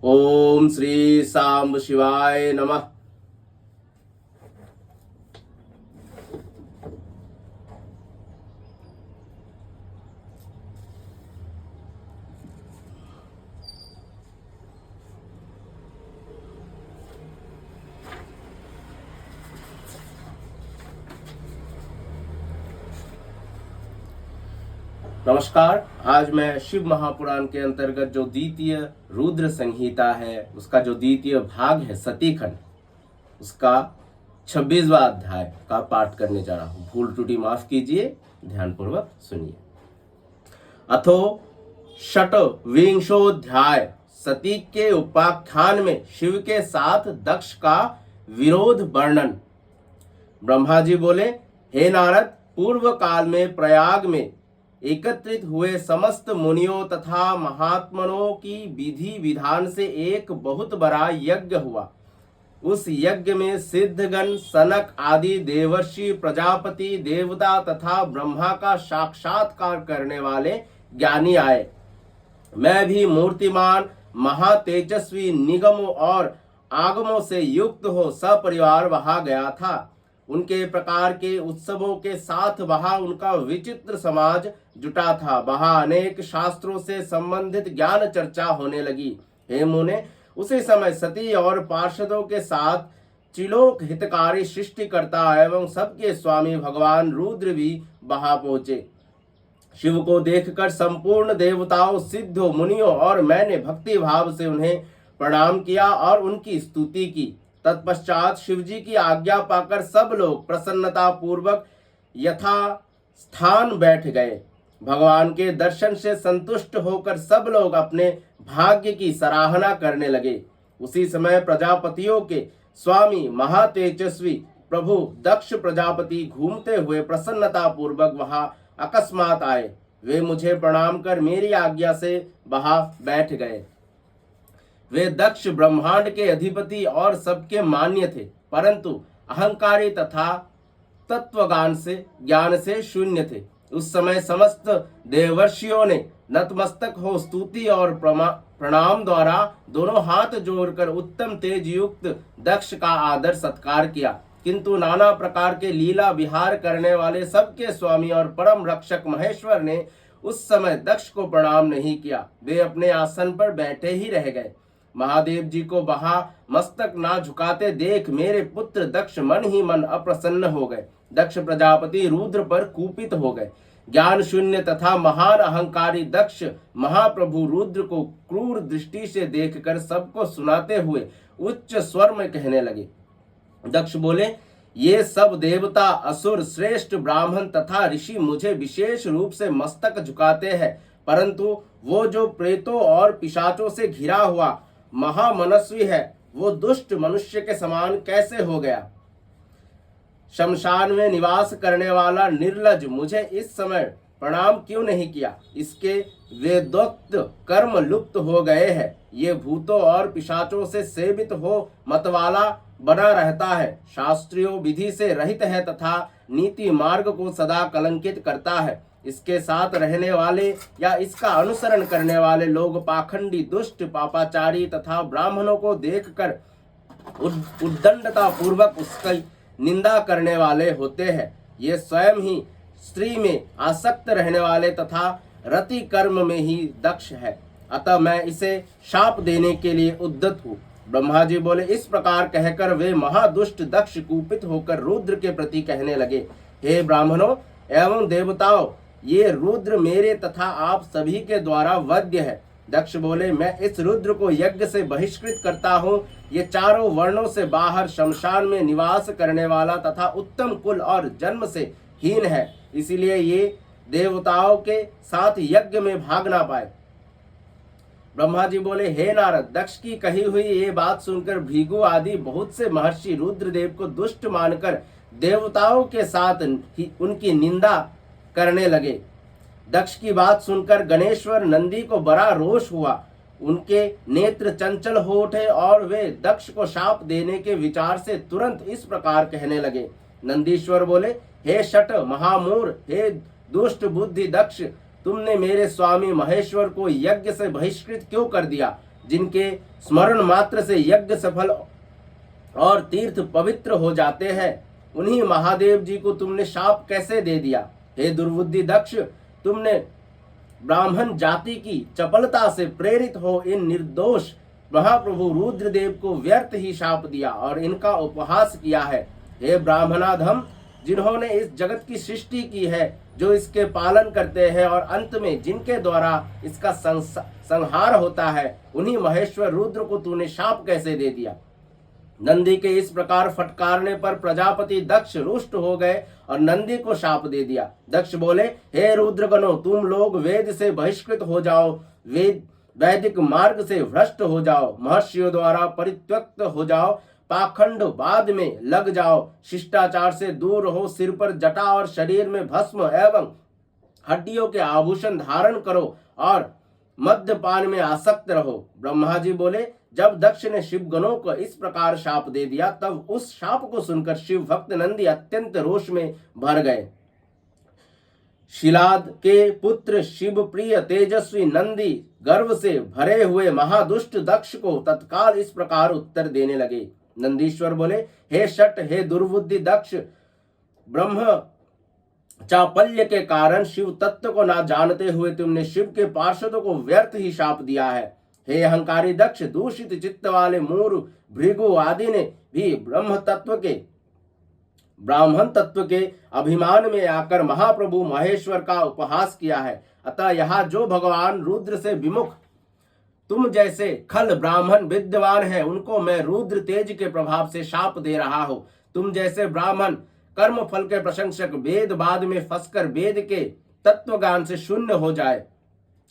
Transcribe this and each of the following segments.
ओम श्री सांब शिवाय नमः। नमस्कार। आज मैं शिव महापुराण के अंतर्गत जो द्वितीय रुद्र संहिता है उसका जो द्वितीय भाग है सतीखंड, उसका 26वां अध्याय का पाठ करने जा रहा हूं। भूल त्रुटि माफ कीजिए, ध्यानपूर्वक सुनिए। अथो षट्विंशोऽध्याय। सती के उपाख्यान में शिव के साथ दक्ष का विरोध वर्णन। ब्रह्मा जी बोले, हे नारद, पूर्व काल में प्रयाग में एकत्रित हुए समस्त मुनियों तथा महात्मनों की विधि विधान से एक बहुत बड़ा यज्ञ हुआ। उस यज्ञ में सिद्धगण, सनक आदि देवर्षि, प्रजापति, देवता तथा ब्रह्मा का साक्षात्कार करने वाले ज्ञानी आए। मैं भी मूर्तिमान, महातेजस्वी, निगमों और आगमों से युक्त हो सपरिवार वहां गया था। उनके प्रकार के उत्सवों के साथ वहां उनका विचित्र समाज जुटा था। वहां अनेक शास्त्रों से संबंधित ज्ञान चर्चा होने लगी। हे मुने, उसी समय सती और पार्षदों के साथ त्रिलोक हितकारी सृष्टिकर्ता एवं सबके स्वामी भगवान रुद्र भी वहां पहुंचे। शिव को देखकर संपूर्ण देवताओं, सिद्धों, मुनियों और मैंने भक्ति भाव से उन्हें प्रणाम किया और उनकी स्तुति की। तत्पश्चात शिवजी की आज्ञा पाकर सब लोग प्रसन्नता पूर्वक यथा स्थान बैठ गए। भगवान के दर्शन से संतुष्ट होकर सब लोग अपने भाग्य की सराहना करने लगे। उसी समय प्रजापतियों के स्वामी महातेजस्वी प्रभु दक्ष प्रजापति घूमते हुए प्रसन्नता पूर्वक वहां अकस्मात आए। वे मुझे प्रणाम कर मेरी आज्ञा से वहां बैठ गए। वे दक्ष ब्रह्मांड के अधिपति और सबके मान्य थे, परंतु अहंकारी तथा तत्वज्ञान से शून्य थे। उस समय समस्त देवर्षियों ने नतमस्तक हो स्तुति और प्रणाम द्वारा दोनों हाथ जोड़कर उत्तम तेज युक्त दक्ष का आदर सत्कार किया। किंतु नाना प्रकार के लीला विहार करने वाले सबके स्वामी और परम रक्षक महेश्वर ने उस समय दक्ष को प्रणाम नहीं किया। वे अपने आसन पर बैठे ही रह गए। महादेव जी को वहां मस्तक ना झुकाते देख मेरे पुत्र दक्ष मन ही मन अप्रसन्न हो गए। दक्ष प्रजापति रुद्र पर कुपित हो गए। ज्ञान शून्य तथा महान अहंकारी दक्ष महाप्रभु रुद्र को क्रूर दृष्टि से देखकर सबको सुनाते हुए उच्च स्वर में कहने लगे। दक्ष बोले, ये सब देवता, असुर, श्रेष्ठ ब्राह्मण तथा ऋषि मुझे विशेष रूप से मस्तक झुकाते हैं, परंतु वो जो प्रेतों और पिशाचों से घिरा हुआ महामनस्वी है, वो दुष्ट मनुष्य के समान कैसे हो गया? शमशान में निवास करने वाला निर्लज मुझे इस समय प्रणाम क्यों नहीं किया? इसके वेदोक्त कर्म लुप्त हो गए हैं। ये भूतों और पिशाचों से सेवित हो मतवाला बना रहता है, शास्त्रीय विधि से रहित है तथा नीति मार्ग को सदा कलंकित करता है। इसके साथ रहने वाले या इसका अनुसरण करने वाले लोग पाखंडी, दुष्ट, पापाचारी तथा ब्राह्मणों को देखकर उद्दंडता पूर्वक उसकी निंदा करने वाले होते हैं। ये स्वयं ही स्त्री में आसक्त रहने वाले तथा रति कर्म में ही दक्ष है, अतः मैं इसे शाप देने के लिए उद्यत हूँ। ब्रह्मा जी बोले, इस प्रकार कहकर वे महादुष्ट दक्ष कुपित होकर रुद्र के प्रति कहने लगे, हे ब्राह्मणों एवं देवताओं, ये रुद्र मेरे तथा आप सभी के द्वारा वध्य है। दक्ष बोले, मैं इस रुद्र को यज्ञ से बहिष्कृत करता हूँ। ये चारों वर्णों से बाहर शमशान में निवास करने वाला तथा उत्तम कुल और जन्म से हीन है, इसीलिए ये देवताओं के साथ यज्ञ में भाग ना पाए। ब्रह्मा जी बोले, हे नारद, दक्ष की कही हुई ये बात सुनकर भृगु आदि बहुत से महर्षि रुद्रदेव को दुष्ट मानकर देवताओं के साथ ही उनकी निंदा करने लगे। दक्ष की बात सुनकर गणेश्वर नंदी को बड़ा रोष हुआ। उनके नेत्र चंचल हो उठे और वे दक्ष को शाप देने के विचार से तुरंत इस प्रकार कहने लगे। नंदीश्वर बोले, हे शट महामूर, हे दुष्ट बुद्धि दक्ष, तुमने मेरे स्वामी महेश्वर को यज्ञ से बहिष्कृत क्यों कर दिया? जिनके स्मरण मात्र से यज्ञ सफल और तीर्थ पवित्र हो जाते हैं, उन्हीं महादेव जी को तुमने शाप कैसे दे दिया? हे दुर्बुद्धि दक्ष, तुमने ब्राह्मण जाति की चपलता से प्रेरित हो इन निर्दोष महाप्रभु रुद्रदेव को व्यर्थ ही शाप दिया और इनका उपहास किया है। हे ब्राह्मणाधम, जिन्होंने इस जगत की सृष्टि की है, जो इसके पालन करते हैं और अंत में जिनके द्वारा इसका संहार होता है, उन्हीं महेश्वर रुद्र को तूने शाप कैसे दे दिया? नंदी के इस प्रकार फटकारने पर प्रजापति दक्ष रुष्ट हो गए और नंदी को शाप दे दिया। दक्ष बोले, हे रुद्रगणों, तुम लोग वेद से बहिष्कृत हो जाओ, वैदिक मार्ग से भ्रष्ट हो जाओ, महर्षियों द्वारा परित्यक्त हो जाओ, पाखंडवाद में लग जाओ, शिष्टाचार से दूर रहो, सिर पर जटा और शरीर में भस्म एवं हड्डियों के आभूषण धारण करो और मद्यपान में आसक्त रहो। ब्रह्मा जी बोले, जब दक्ष ने शिव गणों को इस प्रकार शाप दे दिया, तब उस शाप को सुनकर शिव भक्त नंदी अत्यंत रोष में भर गए। शिलाद के पुत्र शिव प्रिय तेजस्वी नंदी गर्व से भरे हुए महादुष्ट दक्ष को तत्काल इस प्रकार उत्तर देने लगे। नंदीश्वर बोले, हे शट, हे दुर्बुद्धि दक्ष, ब्रह्म चापल्य के कारण शिव तत्व को ना जानते हुए तुमने शिव के पार्षदों को व्यर्थ ही शाप दिया है। हे अहंकारी दक्ष, दूषित चित्त वाले मूर भृगु आदि ने भी ब्राह्मण तत्व के अभिमान में आकर महाप्रभु महेश्वर का उपहास किया है। अतः यहाँ जो भगवान रुद्र से विमुख तुम जैसे खल ब्राह्मण विद्वान है, उनको मैं रुद्र तेज के प्रभाव से शाप दे रहा हूं। तुम जैसे ब्राह्मण कर्म फल के प्रशंसक वेद बाद में फंसकर वेद के तत्व ज्ञान से शून्य हो जाए,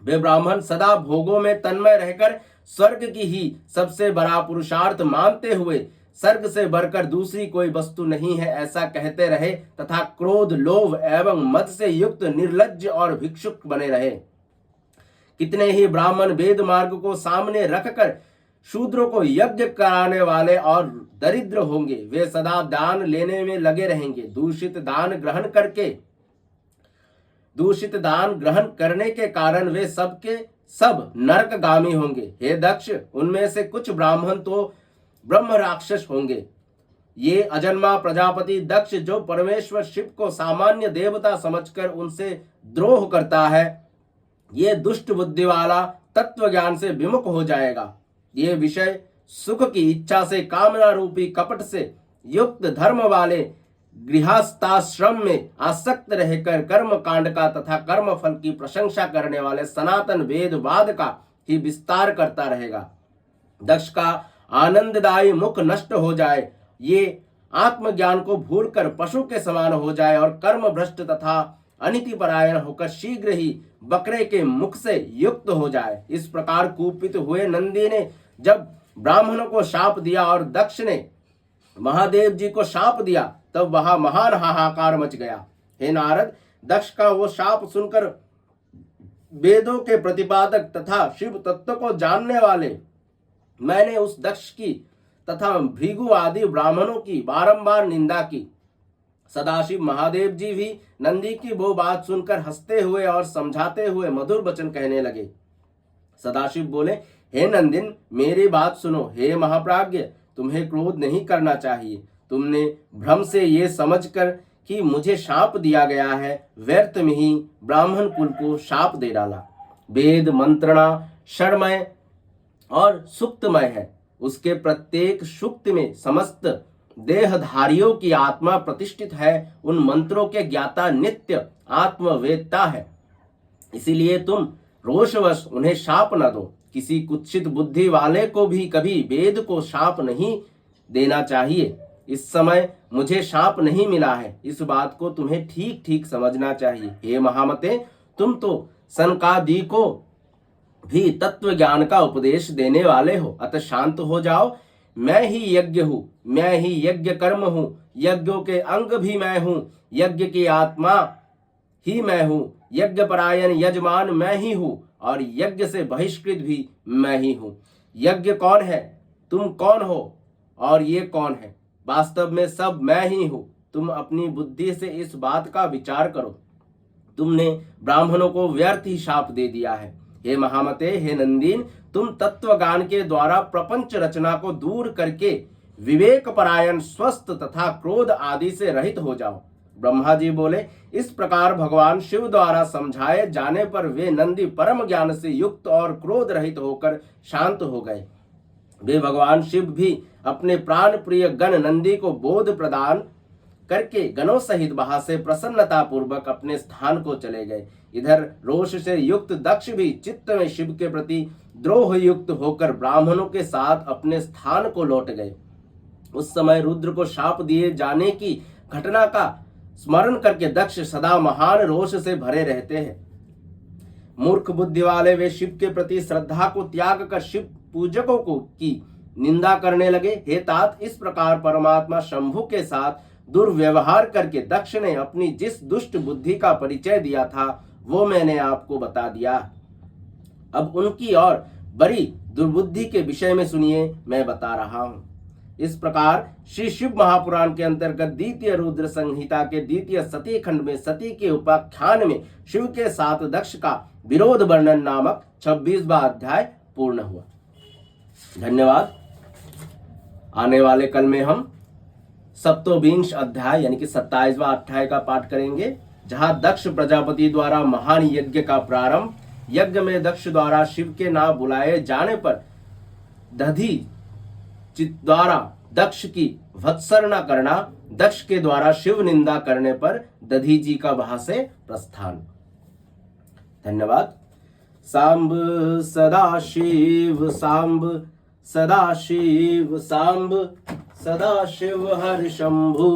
वे ब्राह्मण सदा भोगों में तन्मय रहकर स्वर्ग की ही सबसे बड़ा पुरुषार्थ मानते हुए स्वर्ग से बढ़कर दूसरी कोई वस्तु नहीं है ऐसा कहते रहे तथा क्रोध, लोभ एवं मद से युक्त निर्लज्ज और भिक्षुक बने रहे। कितने ही ब्राह्मण वेद मार्ग को सामने रखकर शूद्रों को यज्ञ कराने वाले और दरिद्र होंगे, वे सदा दान लेने में लगे रहेंगे। दूषित दान ग्रहण करने के कारण वे सबके सब नरकगामी होंगे। हे दक्ष, उनमें से कुछ ब्राह्मण तो ब्रह्म राक्षस होंगे। ये अजन्मा प्रजापति दक्ष जो परमेश्वर शिव को सामान्य देवता समझकर उनसे द्रोह करता है, ये दुष्ट बुद्धि वाला तत्व ज्ञान से विमुख हो जाएगा। ये विषय सुख की इच्छा से कामना रूपी कपट से युक्त धर्म वाले गृहस्थाश्रम में आसक्त रहकर कर्म कांड का तथा कर्म फल की प्रशंसा करने वाले सनातन वेदवाद का ही विस्तार करता रहेगा। दक्ष का आनंददायी मुख नष्ट हो जाए, ये आत्मज्ञान को भूलकर पशु के समान हो जाए और कर्म भ्रष्ट तथा अनिति परायण होकर शीघ्र ही बकरे के मुख से युक्त हो जाए। इस प्रकार कुपित हुए नंदी ने जब ब्राह्मणों को शाप दिया और दक्ष ने महादेव जी को शाप दिया, तब वहां महान हाहाकार मच गया। हे नारद, दक्ष का वो शाप सुनकर वेदों के प्रतिपादक तथा शिव तत्व को जानने वाले मैंने उस दक्ष की तथा भृगु आदि ब्राह्मणों की बारंबार निंदा की। सदाशिव महादेव जी भी नंदी की वो बात सुनकर हंसते हुए और समझाते हुए मधुर वचन कहने लगे। सदाशिव बोले, हे नंदिन, मेरी बात सुनो। हे महाप्राज्ञ, तुम्हें क्रोध नहीं करना चाहिए। तुमने भ्रम से ये समझकर कि मुझे शाप दिया गया है, व्यर्थ में ही ब्राह्मण कुल को शाप दे डाला। वेद मंत्रणा षडमय और सुक्तमय है। उसके प्रत्येक सुक्त में समस्त देहधारियों की आत्मा प्रतिष्ठित है। उन मंत्रों के ज्ञाता नित्य आत्मवेदता है। इसीलिए तुम रोषवश उन्हें शाप न दो। किसी कुत्सित बुद्धि वाले को भी कभी वेद को शाप नहीं देना चाहिए। इस समय मुझे शाप नहीं मिला है, इस बात को तुम्हें ठीक ठीक समझना चाहिए। हे महामते, तुम तो सनकादि को भी तत्व ज्ञान का उपदेश देने वाले हो, अतः शांत हो जाओ। मैं ही यज्ञ हूं, मैं ही यज्ञ कर्म हूं, यज्ञों के अंग भी मैं हूं, यज्ञ की आत्मा ही मैं हूं, यज्ञ परायण यजमान मैं ही हूं और यज्ञ से बहिष्कृत भी मैं ही हूं। यज्ञ कौन है, तुम कौन हो और ये कौन है? वास्तव में सब मैं ही हूं। तुम अपनी बुद्धि से इस बात का विचार करो। तुमने ब्राह्मणों को व्यर्थ ही शाप दे दिया है। हे महामते, हे नंदीन, तुम तत्वगान के द्वारा प्रपंच रचना को दूर करके विवेक परायण, स्वस्थ तथा क्रोध आदि से रहित हो जाओ। ब्रह्मा जी बोले, इस प्रकार भगवान शिव द्वारा समझाए जाने पर वे नंदी परम ज्ञान से युक्त और क्रोध रहित होकर शांत हो गए। वे भगवान शिव भी अपने प्राण प्रिय गण नंदी को बोध प्रदान करके गणों सहित वहां से प्रसन्नता पूर्वक अपने स्थान को चले गए। इधर रोष से युक्त दक्ष भी चित्त में शिव के प्रति द्रोह युक्त होकर ब्राह्मणों के साथ अपने स्थान को लौट गए। उस समय रुद्र को शाप दिए जाने की घटना का स्मरण करके दक्ष सदा महान रोष से भरे रहते हैं। मूर्ख बुद्धि वाले वे शिव के प्रति श्रद्धा को त्याग कर शिव पूजकों की निंदा करने लगे। हे तात, इस प्रकार परमात्मा शंभु के साथ दुर्व्यवहार करके दक्ष ने अपनी जिस दुष्ट बुद्धि का परिचय दिया था वो मैंने आपको बता दिया। अब उनकी और बड़ी दुर्बुद्धि के विषय में सुनिए, मैं बता रहा हूं। इस प्रकार श्री शिव महापुराण के अंतर्गत द्वितीय रुद्र संहिता के द्वितीय सती खंड में सती के उपाख्यान में शिव के साथ दक्ष का विरोध वर्णन नामक 26वां अध्याय पूर्ण हुआ। धन्यवाद। आने वाले कल में हम सप्तविंश अध्याय यानी कि 27वां अध्याय का पाठ करेंगे, जहां दक्ष प्रजापति द्वारा महान यज्ञ का प्रारंभ, यज्ञ में दक्ष द्वारा शिव के नाम बुलाए जाने पर दधि द्वारा दक्ष की भत्सरना करना, दक्ष के द्वारा शिव निंदा करने पर दधी जी का वहां से प्रस्थान। धन्यवाद। सांब सदाशिव सांब, सदाशिव सांब, सदाशिव हर शंभु।